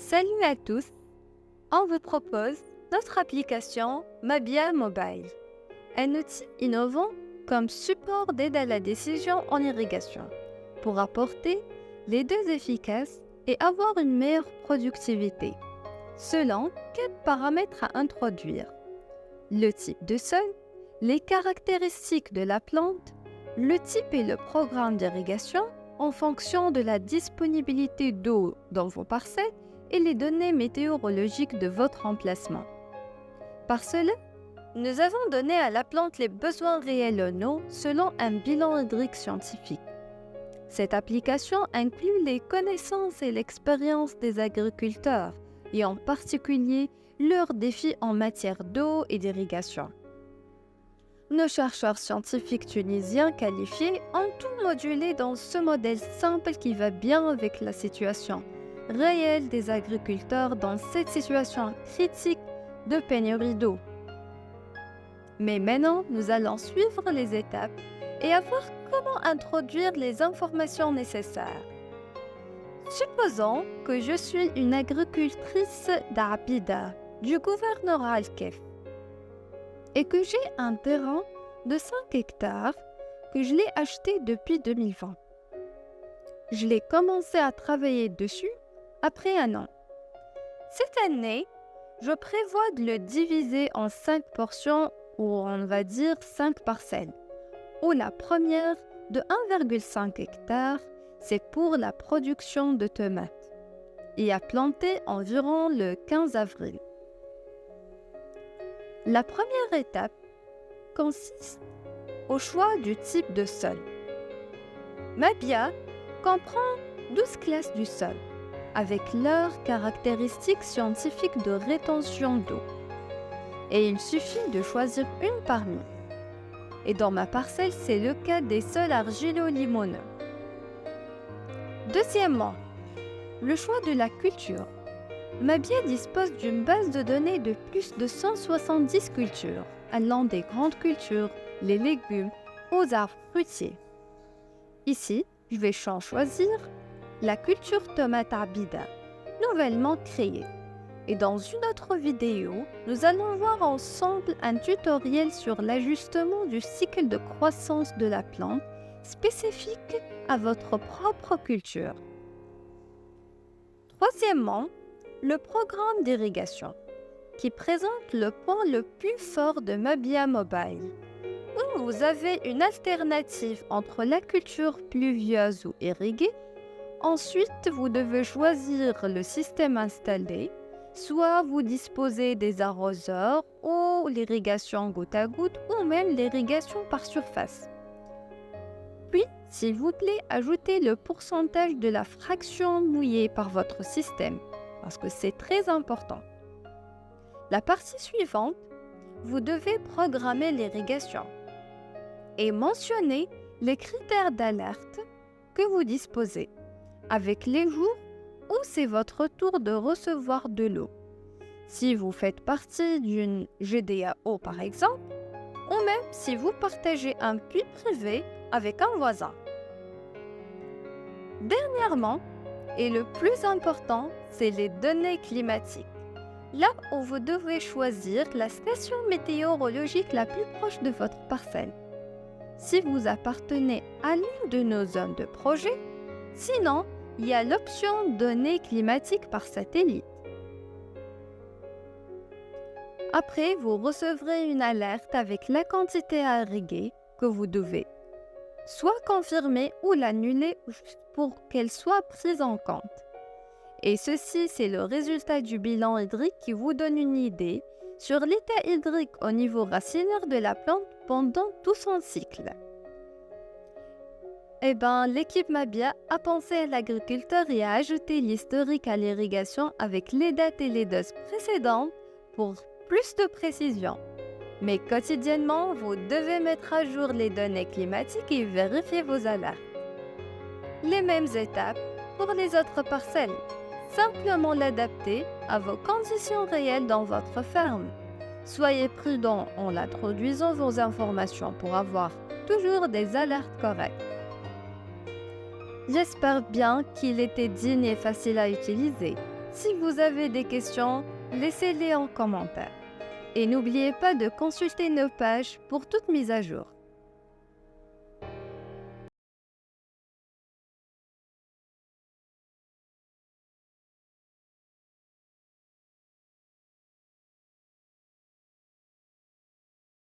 Salut à tous, on vous propose notre application Mabia Mobile, un outil innovant comme support d'aide à la décision en irrigation pour apporter les deux efficaces et avoir une meilleure productivité. Selon 4 paramètres à introduire: le type de sol, les caractéristiques de la plante, le type et le programme d'irrigation en fonction de la disponibilité d'eau dans vos parcelles et les données météorologiques de votre emplacement. Par cela, nous avons donné à la plante les besoins réels en eau selon un bilan hydrique scientifique. Cette application inclut les connaissances et l'expérience des agriculteurs et en particulier leurs défis en matière d'eau et d'irrigation. Nos chercheurs scientifiques tunisiens qualifiés ont tout modulé dans ce modèle simple qui va bien avec la situation réelle des agriculteurs dans cette situation critique de pénurie d'eau. Mais maintenant, nous allons suivre les étapes et voir comment introduire les informations nécessaires. Supposons que je suis une agricultrice d'Abida, du gouvernorat Al-Kef, et que j'ai un terrain de 5 hectares que je l'ai acheté depuis 2020. Je l'ai commencé à travailler dessus après un an. Cette année, je prévois de le diviser en 5 portions, ou on va dire 5 parcelles, où la première de 1,5 hectare, c'est pour la production de tomates, et à planter environ le 15 avril. La première étape consiste au choix du type de sol. Mabia comprend 12 classes du sol, avec leurs caractéristiques scientifiques de rétention d'eau. Et il suffit de choisir une parmi. Et dans ma parcelle, c'est le cas des sols argilo-limoneux. Deuxièmement, le choix de la culture. Mabia dispose d'une base de données de plus de 170 cultures, allant des grandes cultures, les légumes, aux arbres fruitiers. Ici, je vais choisir la culture tomate Abida, nouvellement créée. Et dans une autre vidéo, nous allons voir ensemble un tutoriel sur l'ajustement du cycle de croissance de la plante spécifique à votre propre culture. Troisièmement, le programme d'irrigation, qui présente le point le plus fort de Mabia Mobile, où vous avez une alternative entre la culture pluvieuse ou irriguée. Ensuite, vous devez choisir le système installé, soit vous disposez des arroseurs ou l'irrigation goutte à goutte ou même l'irrigation par surface. Puis, s'il vous plaît, ajoutez le pourcentage de la fraction mouillée par votre système, parce que c'est très important. La partie suivante, vous devez programmer l'irrigation et mentionner les critères d'alerte que vous disposez, avec les jours où c'est votre tour de recevoir de l'eau. Si vous faites partie d'une GDAO par exemple, ou même si vous partagez un puits privé avec un voisin. Dernièrement, et le plus important, c'est les données climatiques. Là où vous devez choisir la station météorologique la plus proche de votre parcelle. Si vous appartenez à l'une de nos zones de projet, sinon, il y a l'option données climatiques par satellite. Après, vous recevrez une alerte avec la quantité à irriguer que vous devez soit confirmer ou l'annuler juste pour qu'elle soit prise en compte. Et ceci, c'est le résultat du bilan hydrique qui vous donne une idée sur l'état hydrique au niveau racinaire de la plante pendant tout son cycle. L'équipe Mabia a pensé à l'agriculteur et a ajouté l'historique à l'irrigation avec les dates et les doses précédentes pour plus de précision. Mais quotidiennement, vous devez mettre à jour les données climatiques et vérifier vos alertes. Les mêmes étapes pour les autres parcelles. Simplement l'adapter à vos conditions réelles dans votre ferme. Soyez prudent en introduisant vos informations pour avoir toujours des alertes correctes. J'espère bien qu'il était digne et facile à utiliser. Si vous avez des questions, laissez-les en commentaire. Et n'oubliez pas de consulter nos pages pour toute mise à jour.